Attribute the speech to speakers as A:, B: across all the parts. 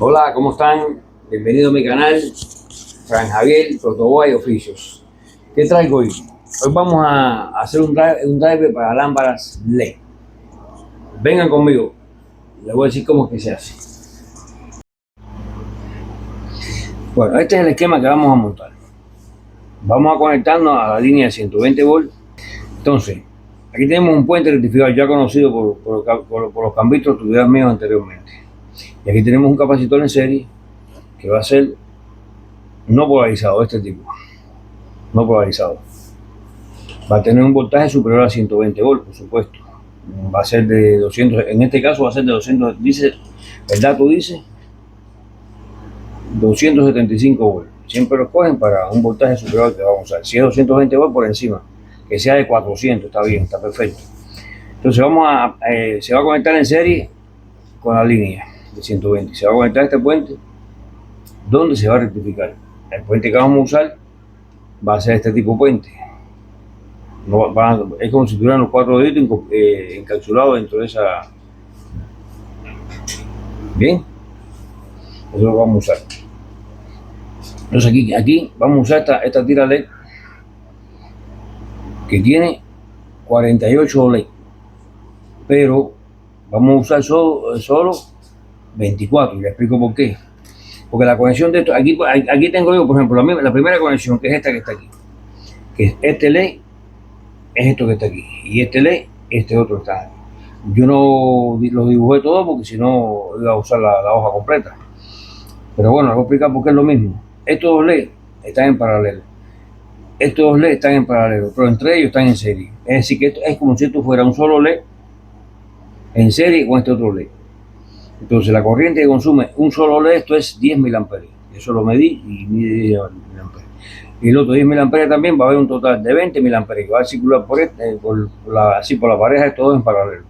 A: Hola, ¿cómo están? Bienvenido a mi canal, Fran Javier, Protoboy Oficios. ¿Qué traigo hoy? Hoy vamos a hacer un driver para lámparas LED. Vengan conmigo, les voy a decir cómo es que se hace. Bueno, este es el esquema que vamos a montar. Vamos a conectarnos a la línea de 120 volts. Entonces, aquí tenemos un puente rectificador ya conocido por los cambistas tutoriales míos anteriormente. Y aquí tenemos un capacitor en serie que va a ser no polarizado, este tipo, no polarizado. Va a tener un voltaje superior a 120 volts, por supuesto. Va a ser de 200, en este caso va a ser de 200, dice, el dato dice 275 volts. Siempre lo cogen para un voltaje superior al que vamos a usar. Si es 220 volts por encima, que sea de 400, está bien, está perfecto. Entonces se va a conectar en serie con la línea de 120. Se va a conectar este puente donde se va a rectificar. El puente que vamos a usar va a ser este tipo de puente. No, es como si tuvieran los 4 deditos encapsulados dentro de esa. Bien, eso lo vamos a usar. Entonces aquí vamos a usar esta tira LED que tiene 48 LED, pero vamos a usar solo 24, y le explico por qué. Porque la conexión de esto, aquí tengo yo, por ejemplo, la primera conexión, que es esta que está aquí, que es este LED, es esto que está aquí, y este LED, este otro está aquí. Yo no los dibujé todos porque si no iba a usar la hoja completa. Pero bueno, les voy a explicar por qué es lo mismo. Estos dos LED están en paralelo. Estos dos LED están en paralelo, pero entre ellos están en serie. Es decir, que esto es como si esto fuera un solo LED en serie con este otro LED. Entonces la corriente que consume un solo LED, esto es 10 mA. Eso lo medí y mide 10 mA. Y el otro 10 mA también va a haber un total de 20 mA que va a circular así por la pareja de todos en paralelo.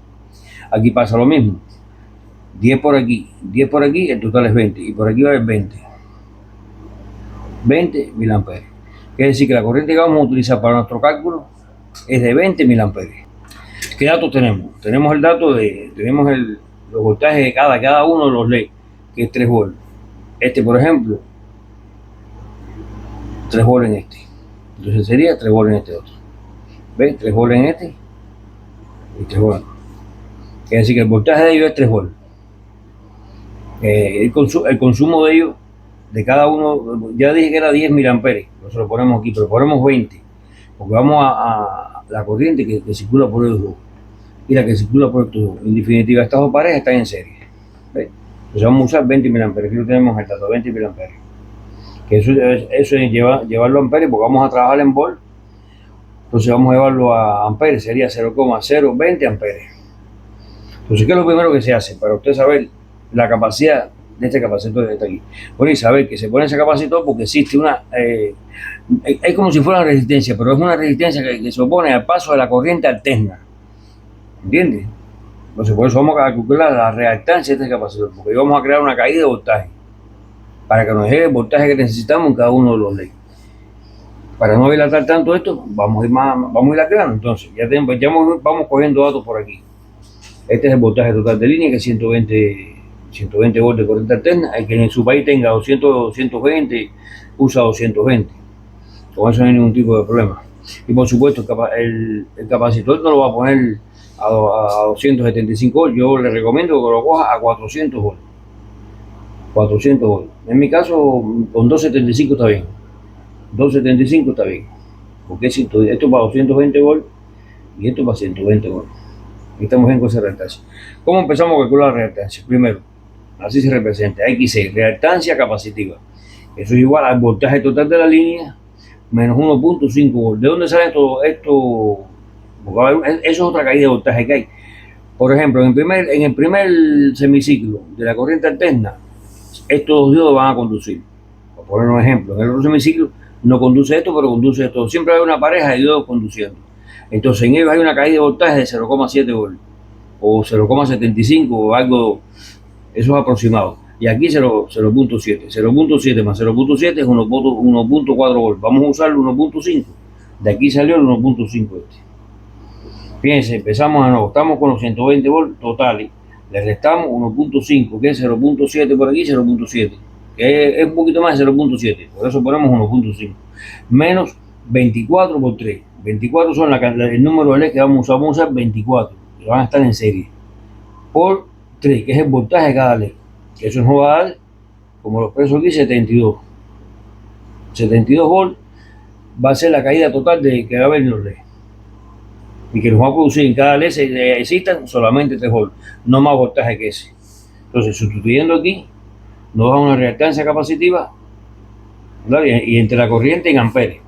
A: Aquí pasa lo mismo. 10 por aquí, el total es 20. Y por aquí va a haber 20 mA. Quiere decir que la corriente que vamos a utilizar para nuestro cálculo es de 20 mA. ¿Qué datos tenemos? Tenemos el dato los voltajes de cada uno de los LED, que es 3 volts. Este, por ejemplo, 3 volts en este. Entonces sería 3 volts en este otro. ¿Ves? 3 volts en este y 3 volts. Quiere decir que el voltaje de ellos es 3 volts. El consumo de ellos, de cada uno, ya dije que era 10 mA, nosotros lo ponemos aquí, pero ponemos 20, porque vamos a la corriente que circula por ellos dos y la que circula por estos dos. En definitiva, estas dos parejas están en serie. ¿Ves? Entonces vamos a usar 20 mA, aquí lo tenemos el dato, 20 mA. Que eso es llevarlo a amperes, porque vamos a trabajar en volt, entonces vamos a llevarlo a amperes, sería 0,020 amperes. Entonces, ¿qué es lo primero que se hace? Para usted saber la capacidad de este capacitor que está aquí. Bueno, y saber que se pone ese capacitor porque existe es como si fuera una resistencia, pero es una resistencia que se opone al paso de la corriente alterna. ¿Entiendes? Entonces, por eso vamos a calcular la reactancia de este capacitor, porque vamos a crear una caída de voltaje para que nos llegue el voltaje que necesitamos en cada uno de los LEDs. Para no dilatar tanto esto, vamos a ir al grano. Entonces, vamos cogiendo datos por aquí. Este es el voltaje total de línea, que es 120 volts de corriente alterna. El que en su país tenga 220, usa 220. Con eso no hay ningún tipo de problema. Y por supuesto, el capacitor no lo va a poner a 275 volts. Yo le recomiendo que lo coja a 400 volts. 400 volts. En mi caso, con 275 está bien. 275 está bien. Porque esto es para 220 volts y esto para 120 volts. Estamos bien con esa reactancia. ¿Cómo empezamos a calcular la reactancia? Primero, así se representa, X6, reactancia capacitiva. Eso es igual al voltaje total de la línea menos 1.5 volts. ¿De dónde sale esto? Eso es otra caída de voltaje que hay. Por ejemplo, en el primer semiciclo de la corriente alterna, estos dos diodos van a conducir. Por poner un ejemplo, en el otro semiciclo no conduce esto, pero conduce esto. Siempre hay una pareja de diodos conduciendo. Entonces en ellos hay una caída de voltaje de 0,7 volts o 0,75 o algo, eso es aproximado. Y aquí 0.7. 0.7 más 0.7 es 1.4 volts. Vamos a usar el 1.5. De aquí salió el 1.5 este. Fíjense, empezamos a nuevo. Estamos con los 120 volts totales. le restamos 1.5, que es 0.7 por aquí, 0.7, que es un poquito más de 0.7, por eso ponemos 1.5, menos 24 por 3. 24 son el número de LEDs que vamos a usar 24, que van a estar en serie, por 3, que es el voltaje de cada LED, que eso nos va a dar, como lo expreso aquí, 72 volts, va a ser la caída total de que va a haber en los LEDs, y que nos va a producir en cada LED existan solamente 3 volts, no más voltaje que ese. Entonces, sustituyendo aquí, nos da una reactancia capacitiva, ¿vale? Y entre la corriente en amperes.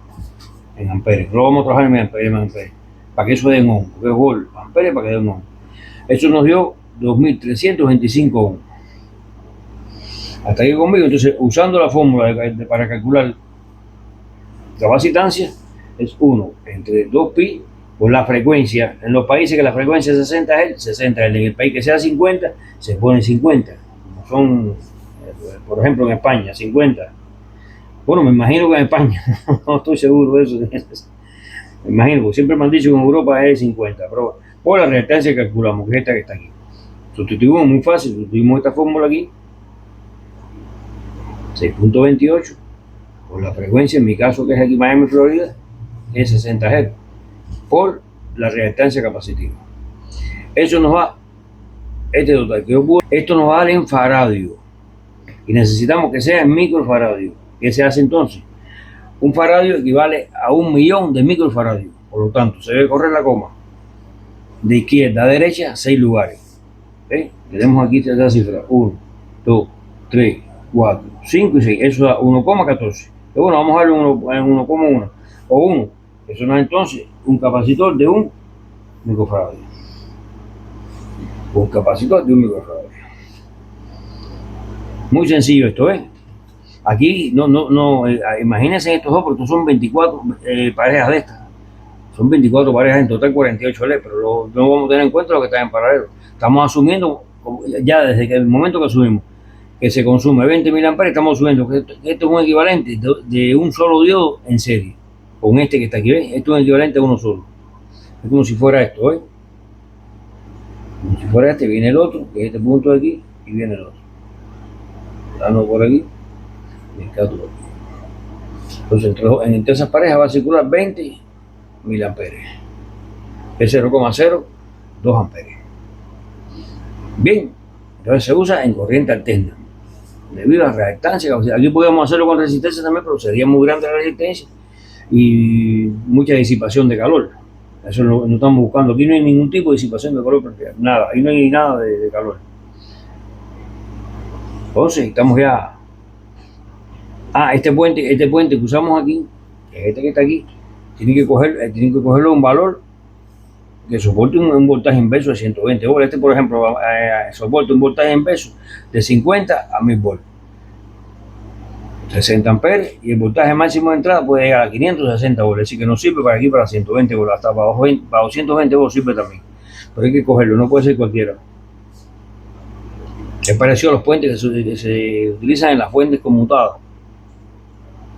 A: No vamos a trabajar en amperes, para que eso dé un ohm, porque es volt, amperes para que dé un ohm. Eso nos dio 2325 ohms. Hasta aquí conmigo. Entonces, usando la fórmula para calcular capacitancia, es 1 entre 2pi por la frecuencia. En los países que la frecuencia es 60 Hz, 60 Hz. En el país que sea 50, se pone 50. Como son, por ejemplo, en España, 50. Bueno, me imagino que en España, no estoy seguro de eso. Me imagino, porque siempre me han dicho que en Europa es 50, pero por la reactancia calculamos, que es esta que está aquí. Sustituimos muy fácil, sustituimos esta fórmula aquí, 6.28, por la frecuencia, en mi caso que es aquí Miami, Florida, es 60 Hz, por la reactancia capacitiva. Eso nos va, este total que yo puse, esto nos va a dar en faradio, y necesitamos que sea en microfaradio. ¿Qué se hace entonces? Un faradio equivale a 1.000.000 de microfaradios, por lo tanto, se debe correr la coma de izquierda a derecha 6 lugares. Tenemos aquí esta cifra: 1, 2, 3, 4, 5 y 6. Eso da 1,14. Pero bueno, vamos a darle 1,1 o 1. Eso nos da entonces un capacitor de un microfaradio. Un capacitor de un microfaradio. Muy sencillo esto, Aquí imagínense estos dos, porque son 24 parejas de estas. Son 24 parejas, en total 48 LED, pero no vamos a tener en cuenta lo que está en paralelo. Estamos asumiendo, ya desde el momento que asumimos que se consume 20.000 amperes, estamos asumiendo que esto es un equivalente de un solo diodo en serie, con este que está aquí, ¿ves? Esto es un equivalente a uno solo. Es como si fuera esto, Como si fuera este, viene el otro, que es este punto de aquí, y viene el otro. Dando por aquí, y el otro por aquí. Entonces, entre esas parejas va a circular 20.000 amperes. Es 0,02 amperes. Bien, entonces se usa en corriente alterna, debido a la reactancia. Aquí podemos hacerlo con resistencia también, pero sería muy grande la resistencia y mucha disipación de calor. Eso no estamos buscando. Aquí no hay ningún tipo de disipación de calor, nada, ahí no hay nada de calor. Entonces, estamos ya. Este puente que usamos aquí, este que está aquí, tiene que cogerlo un valor que soporte un voltaje inverso de 120 volts. Este, por ejemplo, soporta un voltaje inverso de 50 a 1000 volts. 60 amperes, y el voltaje máximo de entrada puede llegar a 560 volts, así que nos sirve para aquí para 120 volts, hasta para 220 volts sirve también. Pero hay que cogerlo, no puede ser cualquiera. Es parecido a los puentes que se utilizan en las fuentes conmutadas.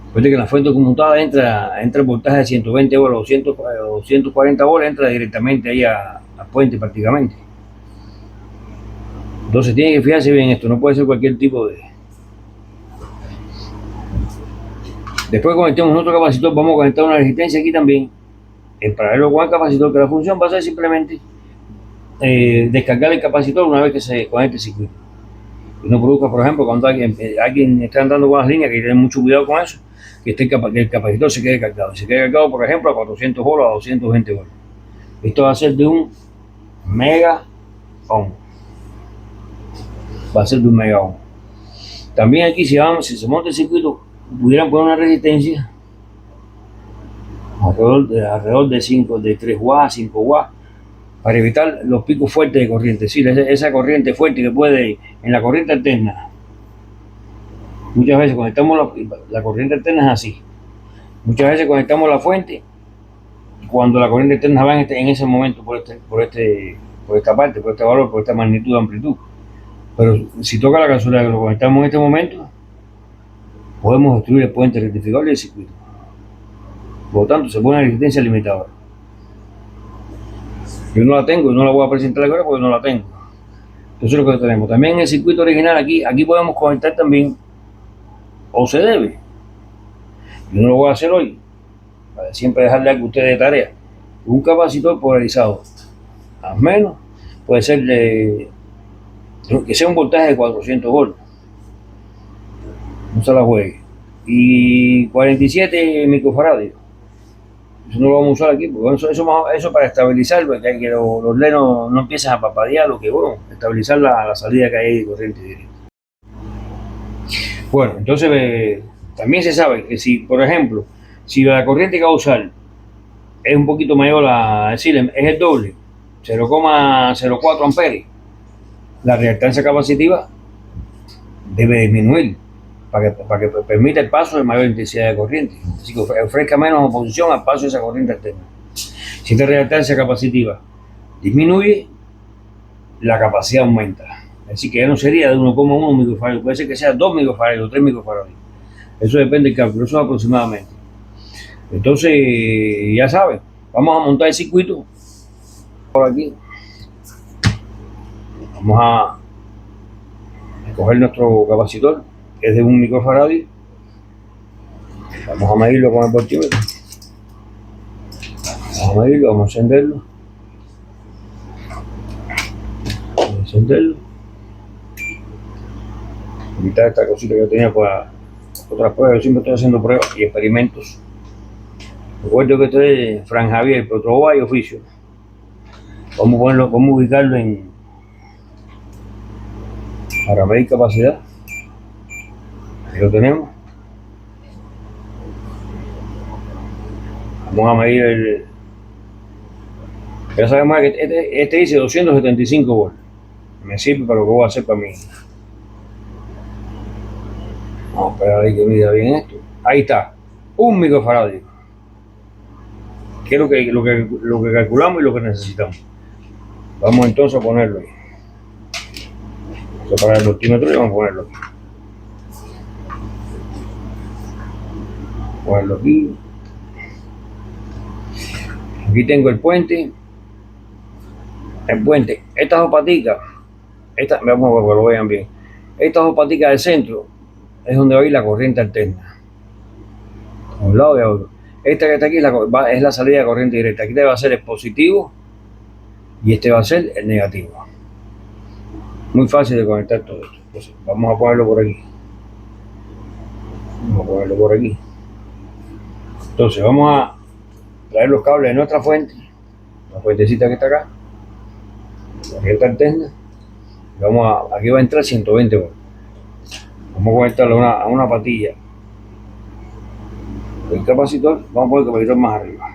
A: Después de que en la fuente conmutada entra el voltaje de 120 volts o 240 volts, entra directamente ahí al puente prácticamente. Entonces tiene que fijarse bien esto, no puede ser cualquier tipo de. Después conectemos otro capacitor, vamos a conectar una resistencia aquí también, en paralelo con el capacitor, que la función va a ser simplemente descargar el capacitor una vez que se conecte el circuito. Y no produzca, por ejemplo, cuando alguien está andando con las líneas, que hay que tener mucho cuidado con eso, que el capacitor se quede cargado. Se quede cargado, por ejemplo, a 400 volts o a 220 volts. Esto va a ser de un mega ohm. Va a ser de un mega ohm. También aquí, si se monta el circuito, pudieran poner una resistencia alrededor de 3 watts, 5 watts, para evitar los picos fuertes de corriente. Sí, esa corriente fuerte que puede, en la corriente alterna, muchas veces conectamos la corriente alterna es así. Muchas veces conectamos la fuente cuando la corriente alterna va en ese momento por esta parte, por este valor, por esta magnitud de amplitud. Pero si toca la casualidad que lo conectamos en este momento, podemos destruir el puente rectificador y el circuito. Por lo tanto, se pone una resistencia limitadora. Yo no la tengo y no la voy a presentar ahora porque no la tengo. Entonces lo que tenemos, también en el circuito original aquí podemos conectar también, o se debe, yo no lo voy a hacer hoy, para siempre dejarle a ustedes de tarea, un capacitor polarizado, al menos puede ser que sea un voltaje de 400 volts, no se la juegue, y 47 microfaradios. Eso no lo vamos a usar aquí, porque eso para estabilizar, porque que los LED no empiezan a papadear, lo que bueno, estabilizar la salida que hay de corriente directa. Bueno, entonces también se sabe que si, por ejemplo, si la corriente que va a usar es un poquito mayor, es decir, es el doble, 0,04 amperes, la reactancia capacitiva debe disminuir para que permita el paso de mayor intensidad de corriente, así que ofrezca menos oposición al paso de esa corriente alterna. Si esta reactancia capacitiva disminuye, la capacidad aumenta. Así que ya no sería de 1,1 microfaradios, puede ser que sea 2 microfaradios o 3 microfaradios. Eso depende del cálculo, eso aproximadamente. Entonces, ya saben, vamos a montar el circuito por aquí. Vamos a coger nuestro capacitor, que es de 1 microfaradio. Vamos a medirlo con el voltímetro. Vamos a medirlo, vamos a encenderlo. Vamos a encenderlo. Quitar esta cosita que yo tenía para otras pruebas. Yo siempre estoy haciendo pruebas y experimentos. Recuerdo que esto es Fran Javier, Protroba y oficio. Vamos a ubicarlo para medir capacidad. Ahí lo tenemos. Vamos a medir ya sabemos que este dice 275 volts. Me sirve para lo que voy a hacer para mí. Vamos a esperar ahí que mida bien esto. Ahí está, 1 microfaradio. Que es lo que calculamos y lo que necesitamos. Vamos entonces a ponerlo ahí. Vamos a separar el voltímetro y vamos a ponerlo aquí. Ponerlo aquí. Aquí tengo el puente. Estas dos paticas, vamos a ver que lo vean bien. Estas dos paticas del centro es donde va a ir la corriente alterna. A un lado y a otro. Esta que está aquí es la salida de corriente directa. Aquí va a ser el positivo y este va a ser el negativo. Muy fácil de conectar todo esto. Entonces, vamos a ponerlo por aquí. Vamos a ponerlo por aquí. Entonces vamos a traer los cables de nuestra fuente, la fuentecita que está acá, la corriente alterna. Aquí va a entrar 120 volts. Vamos a conectarlo a una patilla del capacitor. Vamos a poner el capacitor más arriba.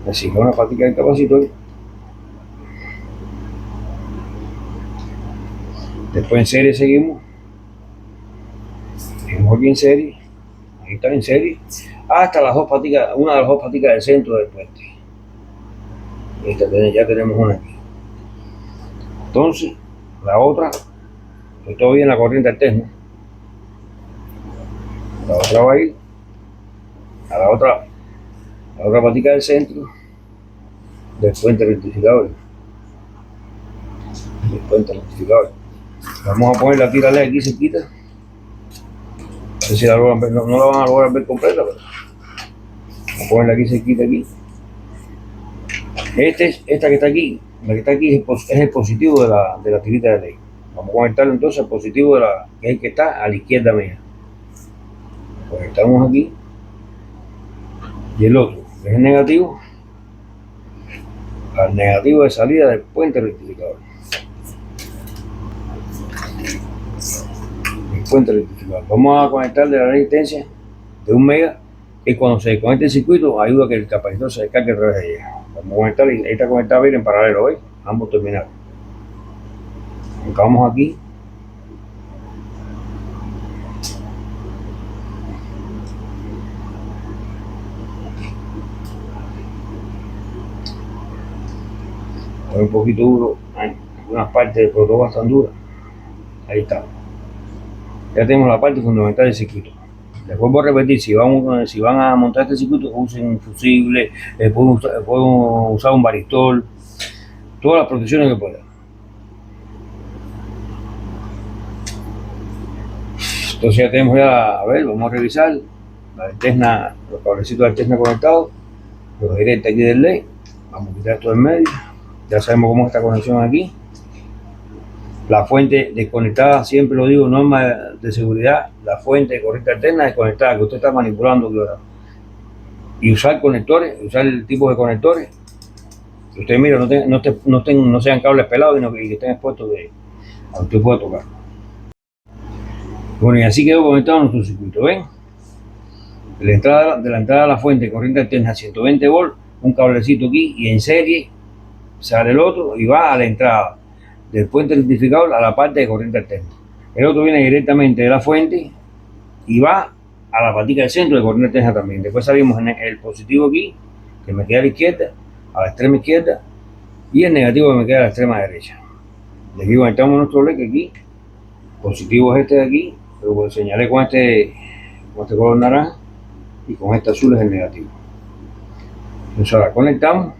A: Así, con una patilla del capacitor. Después en serie seguimos. Seguimos aquí en serie. Ahí está en serie. Hasta las dos paticas, una de las dos paticas del centro del puente. Ya tenemos una aquí. Entonces, la otra, pues todavía en la corriente alterna. La otra va a ir a la otra patica del centro del puente rectificador. Vamos a poner la tira LED aquí cerquita. No sé si no la van a lograr ver completa, pero vamos a ponerla aquí cerquita aquí. Esta que está aquí, la que está aquí es el positivo de la tirita de ley. Vamos a conectarlo entonces al positivo que es el que está a la izquierda mía. Conectamos aquí. Y el otro, que es el negativo, al negativo de salida del puente rectificador. Vamos a conectarle la resistencia de 1 mega, que cuando se conecte el circuito ayuda a que el capacitor se descargue a través de ella. Vamos a conectar y está conectada bien en paralelo hoy, ambos terminados. Colocamos aquí. Es un poquito duro, hay algunas partes del protocolo están duras. Ahí está. Ya tenemos la parte fundamental del circuito. Les vuelvo a repetir, si van a montar este circuito, usen un fusible, pueden usar un varistol, todas las protecciones que puedan. Entonces ya tenemos ya, a ver, vamos a revisar la alterna, los cablecitos de alterna conectados, los directos aquí del LED. Vamos a quitar esto en medio. Ya sabemos cómo es esta conexión aquí. La fuente desconectada, siempre lo digo, norma de seguridad, la fuente de corriente alterna desconectada que usted está manipulando ahora. Y usar conectores, usar el tipo de conectores. Usted mira, no sean cables pelados y que estén expuestos a usted pueda tocar. Bueno, y así quedó conectado nuestro circuito, ¿ven? De la entrada a la fuente de corriente alterna a 120 volts, un cablecito aquí y en serie sale el otro y va a la entrada del puente rectificador a la parte de corriente alterna. El otro viene directamente de la fuente y va a la patica del centro de corriente alterna también. Después salimos en el positivo aquí, que me queda a la izquierda, a la extrema izquierda, y el negativo que me queda a la extrema derecha. De aquí conectamos nuestro LED, que aquí positivo es este de aquí, pero lo señalé con este color naranja, y con este azul es el negativo. Entonces ahora conectamos,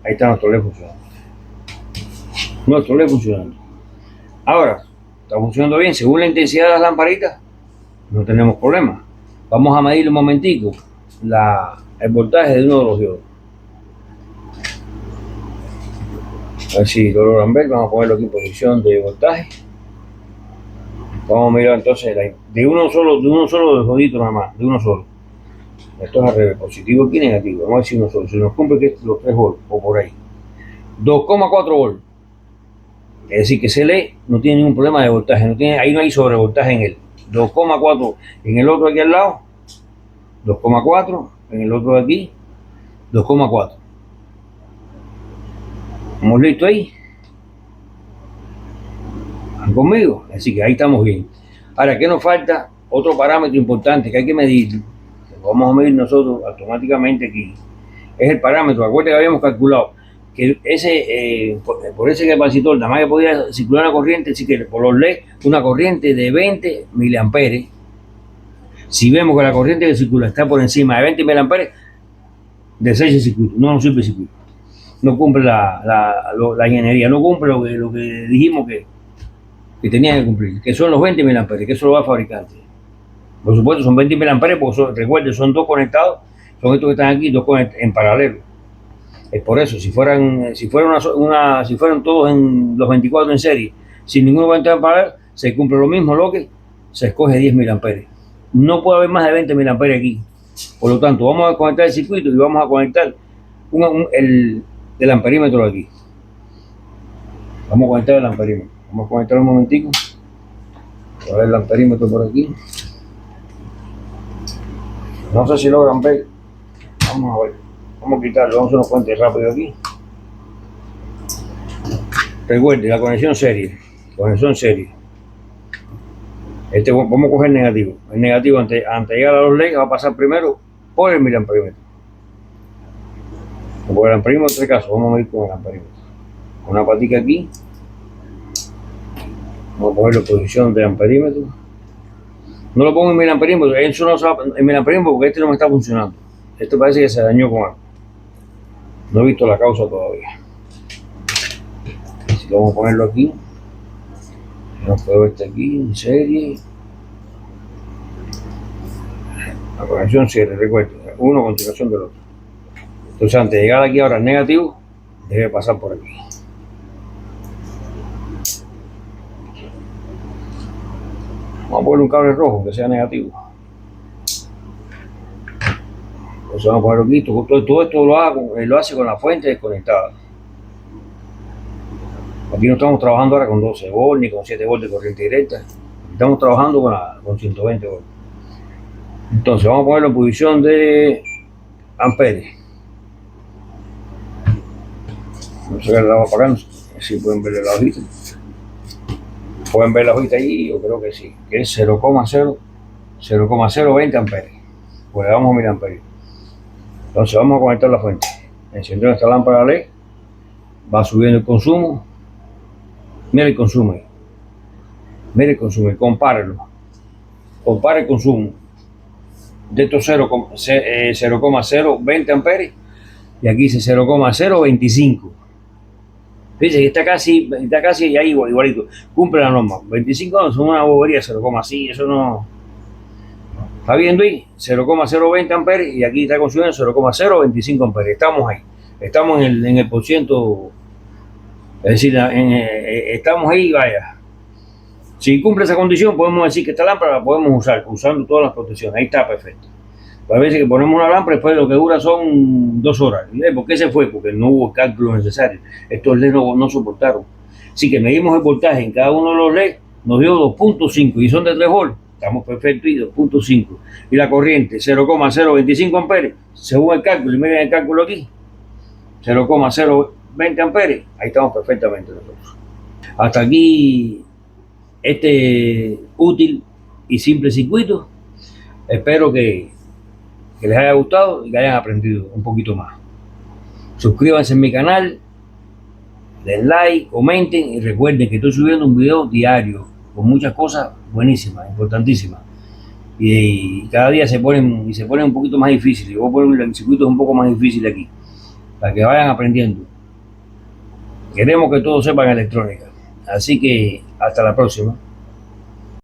A: ahí está nuestro LED funcionando. Nuestro LED funcionando. Ahora, está funcionando bien, según la intensidad de las lamparitas, no tenemos problema. Vamos a medir un momentico el voltaje de uno de los diodos. A ver si lo logran ver, vamos a ponerlo aquí en posición de voltaje. Vamos a mirar entonces de uno solo de jodito nada más, de uno solo. Esto es al revés, positivo aquí, negativo. Vamos a ver si uno solo, si nos cumple que los 3 volts o por ahí. 2,4 volts. Es decir, que ese LED no tiene ningún problema de voltaje, ahí no hay sobrevoltaje en él. 2,4 en el otro aquí al lado, 2,4 en el otro de aquí, 2,4. ¿Estamos listos ahí? ¿Están conmigo? Así que ahí estamos bien. Ahora, ¿qué nos falta? Otro parámetro importante que hay que medir, que lo vamos a medir nosotros automáticamente aquí, es el parámetro. Acuérdense que habíamos calculado que por ese capacitor nada más que podía circular una corriente, así que por los LED, una corriente de 20 miliamperes. Si vemos que la corriente que circula está por encima de 20 miliamperes, desecha el circuito, no sirve el circuito. No cumple la ingeniería, no cumple lo que dijimos que tenía que cumplir, que son los 20 miliamperes, que eso lo va a fabricante. Por supuesto, son 20 miliamperes, porque recuerden, son dos conectados, son estos que están aquí, dos en paralelo. Es por eso, si fueran todos en los 24 en serie, sin ninguno conectado en paralelo, se cumple lo mismo, lo que se escoge 10 miliamperes. No puede haber más de 20 miliamperes aquí. Por lo tanto, vamos a conectar el circuito y vamos a conectar el amperímetro aquí. Vamos a conectar el amperímetro. Vamos a conectar un momentico. A ver el amperímetro por aquí. No sé si logran ver. Vamos a ver. Vamos a quitarlo. Vamos a hacer unos puentes rápido aquí. Recuerde, la conexión serie. Conexión serie. Vamos a coger el negativo. El negativo, antes de llegar a los LEDs, va a pasar primero por el miliamperímetro. Por el amperímetro, en este caso, vamos a ir con el amperímetro. Una patica aquí. Vamos a ponerlo en posición de amperímetro. No lo pongo en miliamperímetro, eso no en miliamperímetro porque este no me está funcionando. Este parece que se dañó con algo. No he visto la causa todavía. Así que vamos a ponerlo aquí. Vamos a poner este aquí en serie. La conexión serie, recuerden, uno a continuación del otro. Entonces, antes de llegar aquí ahora al negativo, debe pasar por aquí. Vamos a poner un cable rojo que sea negativo. Entonces vamos a ponerlo aquí. Todo esto lo hace con la fuente desconectada. Aquí no estamos trabajando ahora con 12 volts ni con 7 volts de corriente directa. Estamos trabajando con 120 volts. Entonces vamos a ponerlo en posición de amperes. Vamos a sacar el agua apagando. Así pueden ver la hojita. Pueden ver la hojita ahí, yo creo que sí, que es 0,020 amperes. Pues le damos a miliamperes. Entonces vamos a conectar la fuente. Encendiendo nuestra lámpara LED, va subiendo el consumo. Mira el consumo ahí. Mira el consumo, compárelo. Compare el consumo de estos 0,020 amperes y aquí dice 0,025. Dice que está casi ahí igualito. Cumple la norma. 25 no son una bobería, 0,6, eso no. Está viendo ahí, 0,020 amperes y aquí está consumiendo 0,025 amperes. Estamos ahí. Estamos en el por ciento, es decir, estamos ahí, vaya. Si cumple esa condición, podemos decir que esta lámpara la podemos usar, usando todas las protecciones. Ahí está perfecto. A veces que ponemos una lámpara, después lo que dura son 2 horas. ¿Por qué se fue? Porque no hubo cálculo necesario. Estos LEDs no soportaron. Así que medimos el voltaje en cada uno de los LEDs, nos dio 2.5 y son de 3 volts. Estamos perfectos y 2.5. Y la corriente 0,025 amperes, según el cálculo, y miren el cálculo aquí, 0,020 amperes, ahí estamos perfectamente nosotros. Hasta aquí este útil y simple circuito. Espero que les haya gustado y que hayan aprendido un poquito más. Suscríbanse a mi canal, den like, comenten y recuerden que estoy subiendo un video diario con muchas cosas buenísimas, importantísimas. Y cada día se ponen un poquito más difíciles. Voy a poner el circuito un poco más difícil aquí, para que vayan aprendiendo. Queremos que todos sepan electrónica. Así que hasta la próxima.